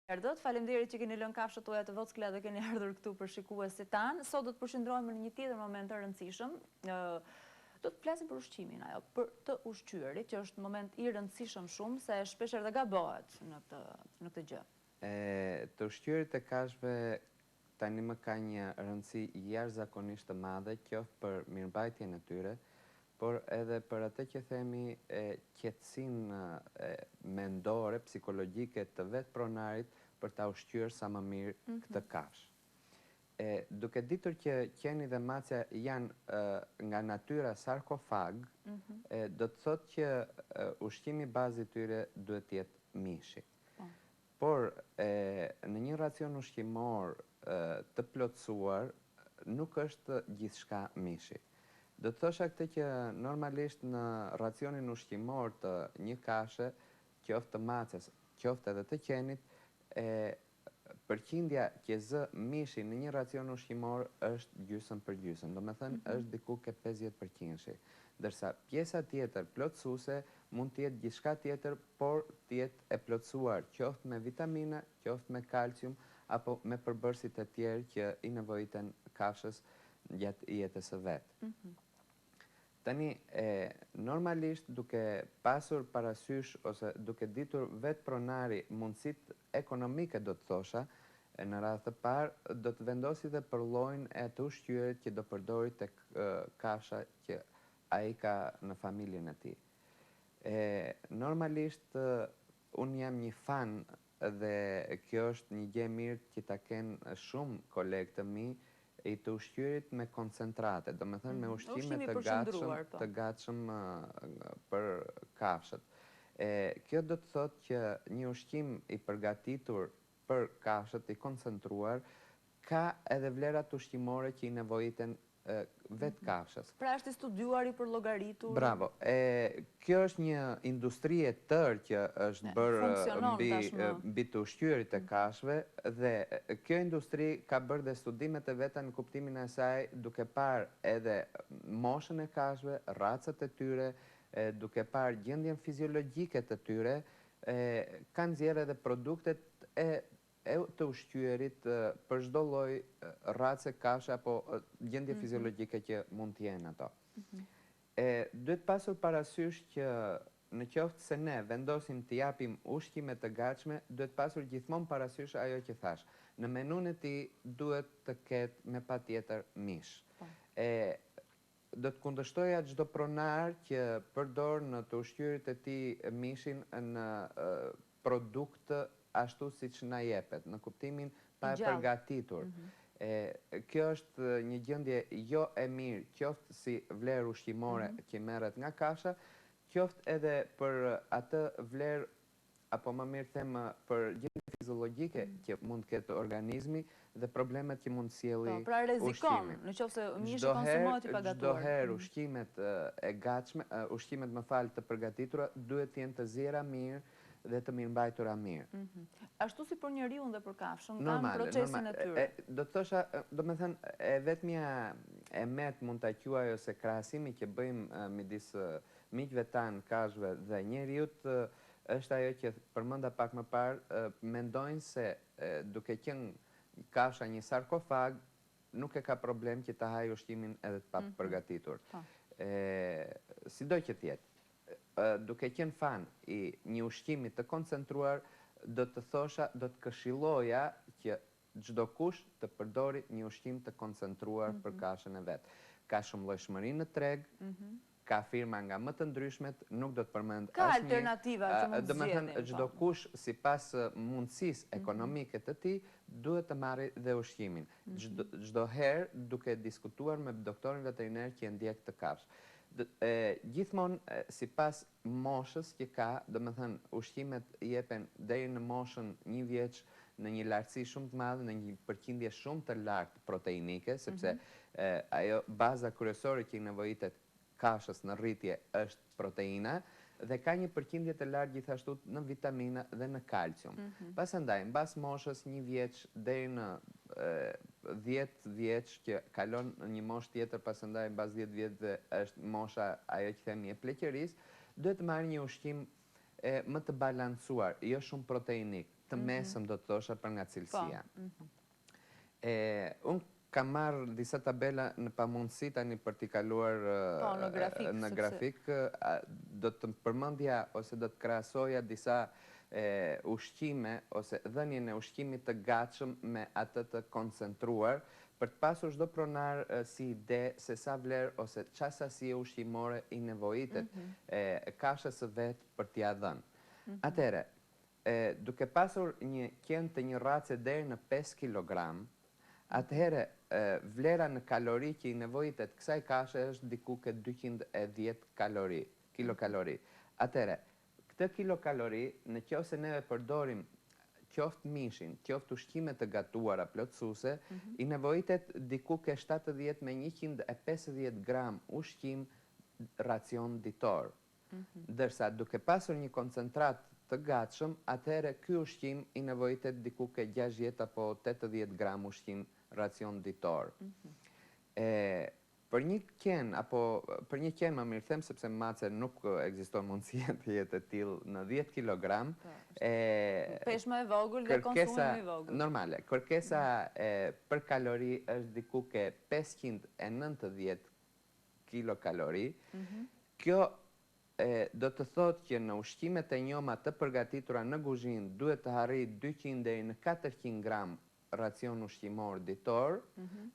Erdhët, faleminderit që keni lënë kafshët tuaja të Vockla dhe keni ardhur këtu për shikuesit tanë. Sot do të përshëndrohemi në një tjetër moment të rëndësishëm. Do të flasim për ushqimin, për të ushqyerit, që është moment i rëndësishëm shumë, se shpesher dhe gabohet në këtë gjë. Të ushqyerit e kafshëve tani më ka një rëndësi jashtëzakonisht të madhe, qoftë për mirëmbajtjen e tyre, por edhe për atë që themi qetësinë mendore, psikologjike të vetë pronarit për ta ushqyer sa më mirë këtë kafshë. Duke ditur që qeni dhe macja janë nga natyra sarkofag, do të thotë që ushqimi bazë i tyre duhet të jetë mishi. Por në një racion ushqimor të plotësuar nuk është gjithçka mishi. Do të thosha këtë që normalisht në racionin ushqimor të një kafshë, qoftë të macës, qoftë edhe të qenit, përqindja që zë mishi në një racion ushqimor është gjysmë për gjysmë, do me thënë është diku ke 50%, dërsa pjesa tjetër plotësuese mund të jetë gjithçka tjetër, por të jetë e plotësuar qoftë me vitamina, qoftë me kalcium, apo me përbërësit e tjerë që i nevojiten kafshës gjatë jetës së vetë. Tani, normalisht duke pasur parasysh ose duke ditur vetë pronari mundësit ekonomike do të thosha, në radhë të parë do të vendosi dhe për llojin e të ushqyerit që do përdori tek kafsha që ai ka në familjen e tij. Normalisht unë jam një fan dhe kjo është një gjë mirë që ta kenë shumë kolegë të mi, i të ushqyerit me koncentrate, do me thënë me ushqime të gatshëm për kafshët. Kjo do të thotë që një ushqim i përgatitur për kafshët, i koncentruar, ka edhe vlerat ushqimore që i nevojiten vetë kafshës. Pra është i studiuar, i përllogaritur? Bravo. Kjo është një industri e tërë që është bërë mbi të ushqyerit e kafshëve dhe kjo industri ka bërë dhe studimet e veta në kuptimin e saj duke parë edhe moshën e kafshëve, racat e tyre, duke parë gjendjen fiziologjike të tyre, kanë nxjerrë edhe produktet e të ushqyerit për çdo lloj race kafshë apo gjendje fiziologjike që mund të jenë ato. Duhet pasur parasysh që në qoftë se ne vendosim të japim ushqime të gatshme, duhet pasur gjithmonë parasysh ajo që thash. Në menun e tij duhet të ketë me patjetër mish. Do të kundërshtoja çdo pronar që përdor në të ushqyerit e tij mishin në produkt ashtu siç na jepet, në kuptimin pa e përgatitur. Kjo është një gjendje jo e mirë, qoftë si vlerë ushqimore që merret nga kafsha, qoftë edhe për atë vlerë, apo më mirë them për gjendje fiziologjike që mund të ketë organizmi dhe problemet që mund të sjellë ushqimi. Pra rrezikon, nëse mishi konsumohet i pagatuar. Çdo herë ushqimet e gatshme, ushqimet të përgatitura duhet të jenë të zjera mirë dhe të mirëmbajtura mirë. Ashtu si për njeriun dhe për kafshën, kanë procesin e tyre. Do të thosha, do me thënë, vetmja e met mund ta quaj ose krahasimi që bëjmë midis miqve tanë kafshëve dhe njeriut është ajo që përmenda pak më parë, mendojnë se duke qenë kafsha një sarkofag, nuk e ka problem që ta hajë ushqimin edhe të papërgatitur. Sido që tjetë. Duke qenë fan i një ushqimi të koncentruar, do të thosha, do të këshilloja që çdo kush të përdori një ushqim të koncentruar për kafshën e vet. Ka shumëllojshmëri në treg, ka firma nga më të ndryshmet, nuk do të përmend asnjë. Ka alternativa që mund të zgjedhin. Do të thënë çdo kush sipas mundësisë ekonomike të tij duhet të marrë dhe ushqimin. Çdo herë duke diskutuar me doktorin veteriner që e ndjek të kafshë. Gjithmonë sipas moshës që ka, do me thënë ushqimet jepen deri në moshën 1 vjeç në një lartësi shumë të madhe, në një përqindje shumë të lartë proteinike, sepse ajo baza kryesore që i nevojitet kafshës në rritje është proteina, dhe ka një përqindje të lartë gjithashtu në vitamina dhe në kalcium. Pasandaj, mbas moshës 1 vjeç deri në 10 vjeç që kalon në një moshë tjetër, pasandaj mbas 10 vjeçve është mosha ajo që themi e pleqërisë, duhet të marrë një ushqim më të balancuar, jo shumë proteinik. të mesëm do të thosha për nga cilësia. Unë kam marrë disa tabela në pamundësi tani për t'i kaluar në grafik, do të përmendja ose do të krahasoja disa ushqime ose dhënien e ushqimit të gatshëm me atë të koncentruar, për të pasur çdo pronar si ide se sa vlerë ose çfarë sasie ushqimore i nevojitet kafshës së vet për t'ia dhënë. Atëherë, duke pasur një qenë të një race deri në 5 kg, atëherë vlera në kalori që i nevojitet kësaj kafshë është diku ke 210 kilokalori. Atëherë, këtë kilokalori, në qoftë se neve përdorim qoftë mishin, qoftë ushqime të gatuara plotësuese, i nevojitet diku ke 70 me 150 gram ushqim racion ditor. Ndërsa duke pasur një koncentrat të gatshëm, atëherë ky ushqim i nevojitet diku ke 60 apo 80 gram ushqim racion ditor. Për një qenë, apo për një qenë më mirë them, sepse mace nuk ekziston mundësia të jetë e tillë në 10 kg. Peshë më e vogël dhe konsumi më i vogël. Normale, kërkesa për kalori është diku ke 590 kilokalori. Kjo do të thotë që në ushqimet e njoma të përgatitura në kuzhinë duhet të harrijë 200 deri në 400 gram racion ushqimor ditor,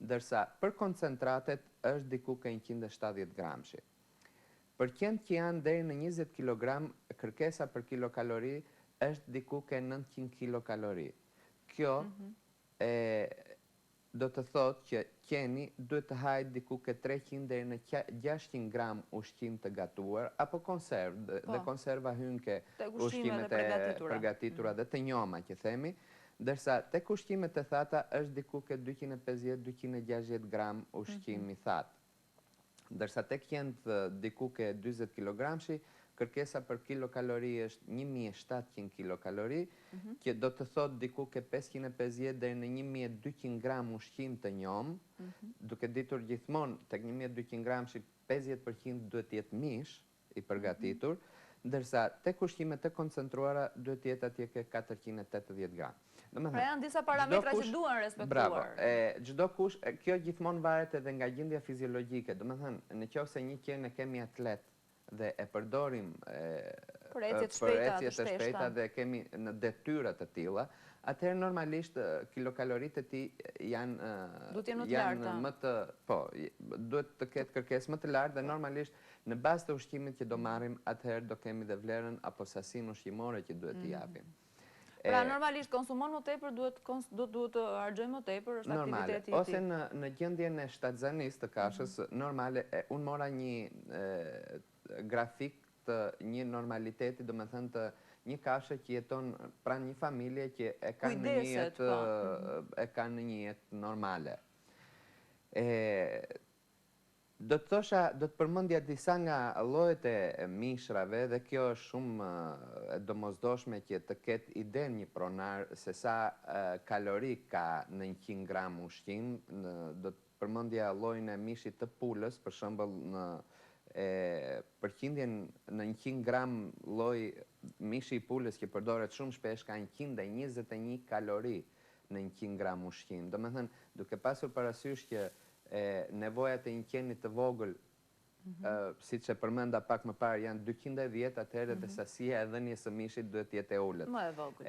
ndërsa për koncentratet është diku ke 170 gramshi. Për qenë që janë deri në 20 kg, kërkesa për kilokalori është diku ke 900 kilokalori. Kjo do të thotë që qeni duhet të hajë diku ke 300 deri në 600 gram ushqim të gatuar apo konservë, dhe konserva hyn ke ushqimet e përgatitura dhe të njoma që themi, ndërsa tek ushqimet e thata është diku ke 250-260 gram ushqim i thatë. Ndërsa tek qenë diku ke 20 kg, kërkesa për kilokalori është 1700 kilokalori, që do të thotë diku ke 550 deri në 1200 gram ushqim të njom, duke ditur gjithmonë tek 1200 gramshi 50% duhet të jetë mish i përgatitur, ndërsa tek ushqimet të koncentruara duhet të jetë atje ke 480 gram. Pra janë disa parametra që duhen respektuar. Bravo. Çdo kush, kjo gjithmonë varet edhe nga gjendja fiziologjike. Do të thënë, nëse një qenë e kemi atlet dhe e përdorim për ecjet të shpejta dhe kemi në detyra të tilla, atëherë normalisht kilokaloritë e tij janë më të, po, duhet të ketë kërkesë më të lartë dhe normalisht në bazë të ushqimit që do marrim, atëherë do kemi dhe vlerën apo sasinë ushqimore që duhet t'i japim. Pra normalisht konsumon më tepër, duhet të harxojmë më tepër, është aktiviteti i tij. Ose në gjendjen e shtatzanisë të kafshës, normale, unë mora një grafik të një normaliteti, do me thënë të një kafshë që jeton pranë një familje që e kanë një jetë normale. Do të thosha, do të përmendja disa nga llojet e mishrave dhe kjo është shumë e domosdoshme që të ketë ide një pronar se sa kalori ka në 100 gram ushqim. Do të përmendja llojin e mishit të pulës, për shembull në përqindjen në 100 gram lloj mishi i pulës që përdoret shumë shpesh ka 121 kalori në 100 gram ushqim. Domethënë, duke pasur parasysh që nevojat e një qeni të vogël, siç e përmenda pak më parë, janë 210, atëherë dhe sasia e dhënies së mishit duhet të jetë e ulët. Më e vogël.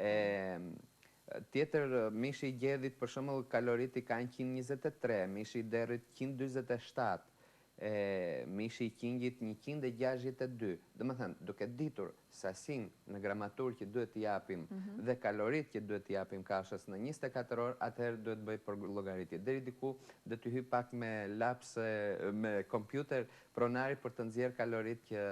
Tjetër, mishi i gjedhit, për shembull, kalorit i ka 123, mishi i derrit 147, mishi i qingjit 162. Domethënë, duke ditur sasin në gramatur që duhet t'i japim dhe kalorit që duhet t'i japim kafshës në 24 orë, atëherë duhet bëj për llogaritje. Deri diku do të hyj pak me laps me kompjuter pronari për të nxjerrë kalorit që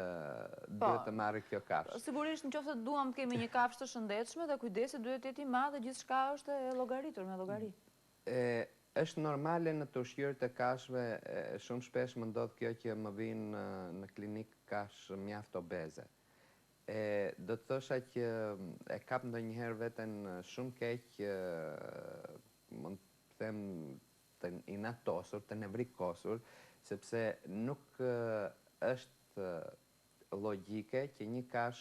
duhet të marrë kjo kafshë. Sigurisht, nëse duam të kemi një kafshë të shëndetshme dhe kujdesi duhet të jetë i madh dhe gjithçka është e llogaritur me llogari. Është normale në të ushqyerjet e kafshëve, shumë shpesh më ndodh kjo që më vinë në klinik kafshë mjaft obeze. Do të thosha që e kap ndonjëherë veten shumë keq, mund të them të inatosur, të nevrikosur, sepse nuk është logjike që një kash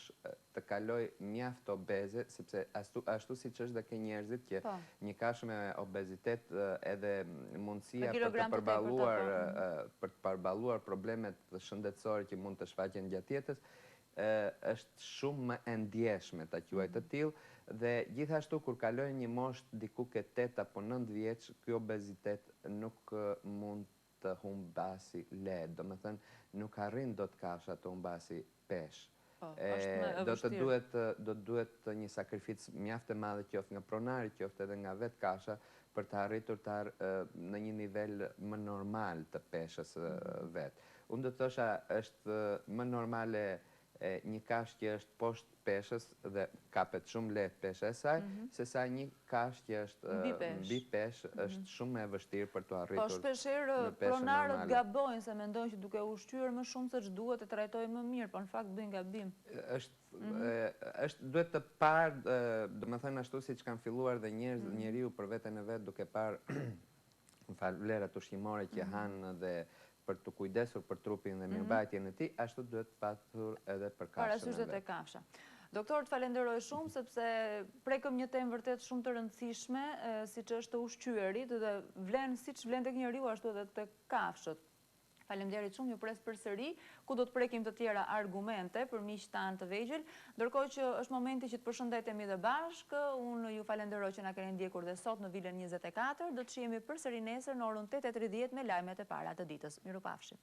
të kaloj mjaft obeze, sepse ashtu si që është dhe ke njerëzit që një kash me obezitet edhe mundësia për të përballuar problemet shëndetësore që mund të shfaqen gjatë jetës, është shumë më e ndjeshme ta quaj të tillë dhe gjithashtu kur kalojnë një moshë diku ke 8 apo 9 vjeç, ky obezitet nuk mund të humbasi lehtë, domethënë nuk arrin dot kasha të humbasi peshë. Do të duhet një sakrificë mjaft e madhe qoftë nga pronari, qoftë edhe nga vetë kasha për të arritur në një nivel më normal të peshës vetë. Unë do të thosha është më normale një kash që është poshtë peshës dhe kapet shumë lehtë pesha e saj, se sa një kash që është mbi peshë është shumë më e vështirë për të arritur në peshë normale. Po shpeshherë pronarët gabojnë se mendojnë që duke ushqyer më shumë se ç'duhet e trajtojnë më mirë, por në fakt bëjnë gabim. Duhet të parë, domethënë ashtu siç kanë filluar dhe njeriu për veten e vet duke parë vlerat ushqimore që hanë dhe për të kujdesur për trupin dhe mirëmbajtjen e tij, ashtu duhet patur edhe për kafshën. Parasysh edhe kafsha. Doktor, të falenderoj shumë sepse prekëm një temë vërtet shumë të rëndësishme, siç është ushqyeri, dhe vlen siç vlen tek njeriu ashtu edhe tek kafshët. Faleminderit shumë, ju pres përsëri, ku do të prekim të tjera argumente për miqtë tanë të vegjël, ndërkohë që është momenti që të përshëndetemi dhe bashkë. Unë ju falenderoj që na keni ndjekur dhe sot në Vilën 24, do të shihemi përsëri nesër në orën 8:30 me lajmet e para të ditës. Mirupafshim.